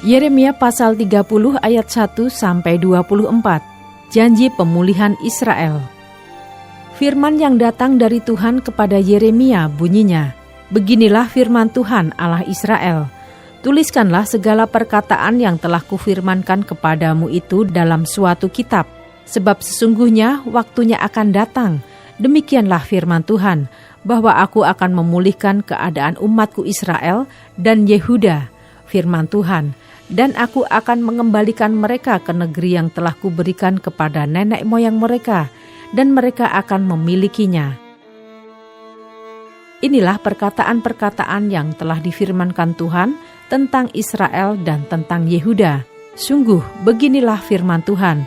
Yeremia pasal 30 ayat 1 sampai 24. Janji pemulihan Israel. Firman yang datang dari Tuhan kepada Yeremia bunyinya, "Beginilah firman Tuhan Allah Israel. Tuliskanlah segala perkataan yang telah kufirmankan kepadamu itu dalam suatu kitab, sebab sesungguhnya waktunya akan datang. Demikianlah firman Tuhan, bahwa aku akan memulihkan keadaan umatku Israel dan Yehuda, firman Tuhan, dan aku akan mengembalikan mereka ke negeri yang telah kuberikan kepada nenek moyang mereka, dan mereka akan memilikinya." Inilah perkataan-perkataan yang telah difirmankan Tuhan tentang Israel dan tentang Yehuda. Sungguh, beginilah firman Tuhan,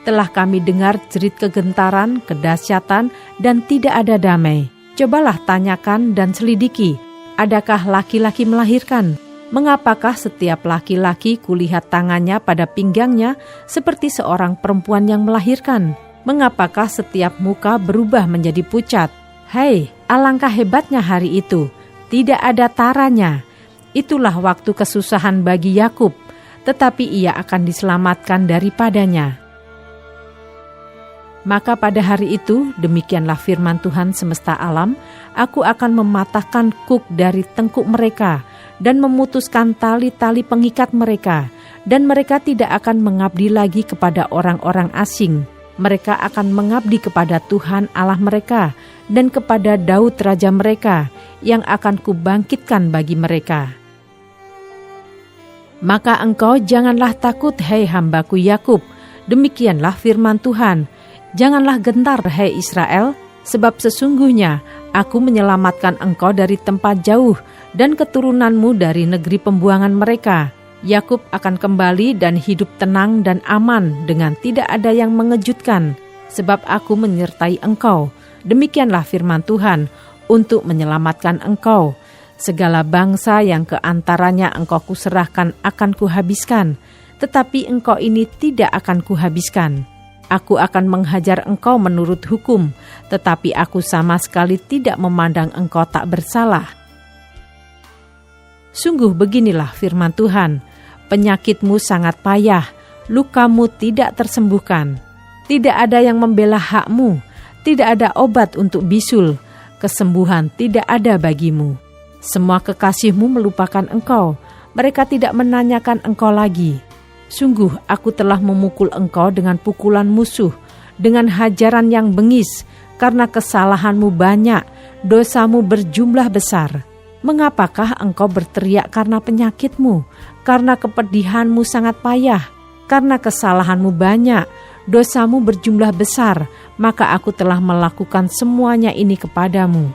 telah kami dengar jerit kegentaran, kedahsyatan, dan tidak ada damai. Cobalah tanyakan dan selidiki, adakah laki-laki melahirkan? Mengapakah setiap laki-laki kulihat tangannya pada pinggangnya seperti seorang perempuan yang melahirkan? Mengapakah setiap muka berubah menjadi pucat? Hei, alangkah hebatnya hari itu, tidak ada taranya. Itulah waktu kesusahan bagi Yakub, tetapi ia akan diselamatkan daripadanya. Maka pada hari itu, demikianlah firman Tuhan semesta alam, aku akan mematahkan kuk dari tengkuk mereka, dan memutuskan tali-tali pengikat mereka, dan mereka tidak akan mengabdi lagi kepada orang-orang asing. Mereka akan mengabdi kepada Tuhan Allah mereka, dan kepada Daud raja mereka, yang akan kubangkitkan bagi mereka. Maka engkau janganlah takut, hai hambaku Yakub, demikianlah firman Tuhan. Janganlah gentar, hai Israel, sebab sesungguhnya aku menyelamatkan engkau dari tempat jauh dan keturunanmu dari negeri pembuangan mereka. Yakub akan kembali dan hidup tenang dan aman dengan tidak ada yang mengejutkan, sebab aku menyertai engkau. Demikianlah firman Tuhan, untuk menyelamatkan engkau. Segala bangsa yang keantaranya engkau kuserahkan akan kuhabiskan, tetapi engkau ini tidak akan kuhabiskan. Aku akan menghajar engkau menurut hukum, tetapi aku sama sekali tidak memandang engkau tak bersalah. Sungguh beginilah firman Tuhan, penyakitmu sangat payah, lukamu tidak tersembuhkan. Tidak ada yang membela hakmu, tidak ada obat untuk bisul, kesembuhan tidak ada bagimu. Semua kekasihmu melupakan engkau, mereka tidak menanyakan engkau lagi. Sungguh aku telah memukul engkau dengan pukulan musuh, dengan hajaran yang bengis, karena kesalahanmu banyak, dosamu berjumlah besar. Mengapakah engkau berteriak karena penyakitmu, karena kepedihanmu sangat payah, karena kesalahanmu banyak, dosamu berjumlah besar, maka aku telah melakukan semuanya ini kepadamu.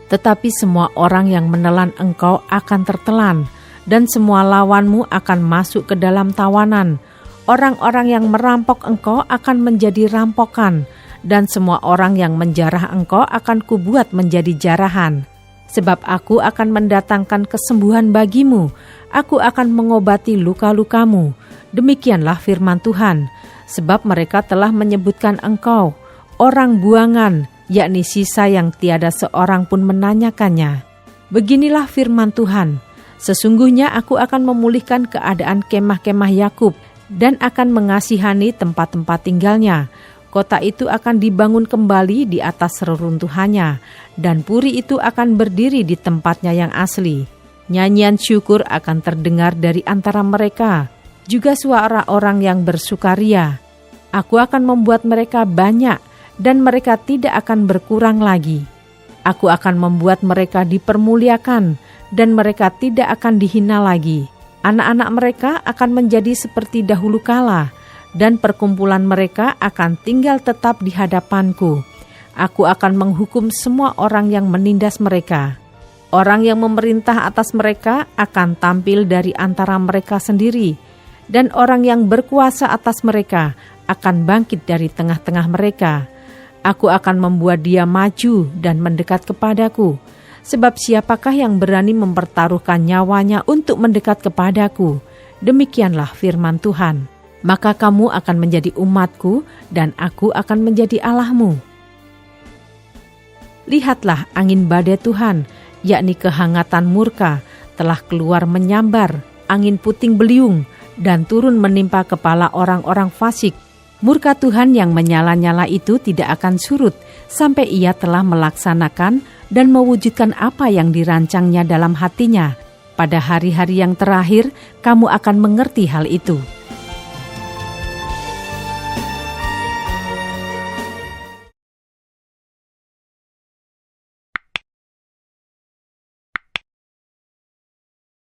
Tetapi semua orang yang menelan engkau akan tertelan, dan semua lawanmu akan masuk ke dalam tawanan. Orang-orang yang merampok engkau akan menjadi rampokan, dan semua orang yang menjarah engkau akan kubuat menjadi jarahan. Sebab aku akan mendatangkan kesembuhan bagimu, aku akan mengobati luka-lukamu. Demikianlah firman Tuhan, sebab mereka telah menyebutkan engkau, orang buangan, yakni sisa yang tiada seorang pun menanyakannya. Beginilah firman Tuhan, sesungguhnya aku akan memulihkan keadaan kemah-kemah Yakub dan akan mengasihani tempat-tempat tinggalnya. Kota itu akan dibangun kembali di atas reruntuhannya, dan puri itu akan berdiri di tempatnya yang asli. Nyanyian syukur akan terdengar dari antara mereka, juga suara orang yang bersukaria. Aku akan membuat mereka banyak, dan mereka tidak akan berkurang lagi. Aku akan membuat mereka dipermuliakan, dan mereka tidak akan dihina lagi. Anak-anak mereka akan menjadi seperti dahulu kala, dan perkumpulan mereka akan tinggal tetap di hadapanku. Aku akan menghukum semua orang yang menindas mereka. Orang yang memerintah atas mereka akan tampil dari antara mereka sendiri, dan orang yang berkuasa atas mereka akan bangkit dari tengah-tengah mereka. Aku akan membuat dia maju dan mendekat kepadaku. Sebab siapakah yang berani mempertaruhkan nyawanya untuk mendekat kepadaku? Demikianlah firman Tuhan. Maka kamu akan menjadi umatku, dan aku akan menjadi Allahmu. Lihatlah angin badai Tuhan, yakni kehangatan murka, telah keluar menyambar, angin puting beliung, dan turun menimpa kepala orang-orang fasik. Murka Tuhan yang menyala-nyala itu tidak akan surut sampai Ia telah melaksanakan dan mewujudkan apa yang dirancangnya dalam hatinya. Pada hari-hari yang terakhir, kamu akan mengerti hal itu.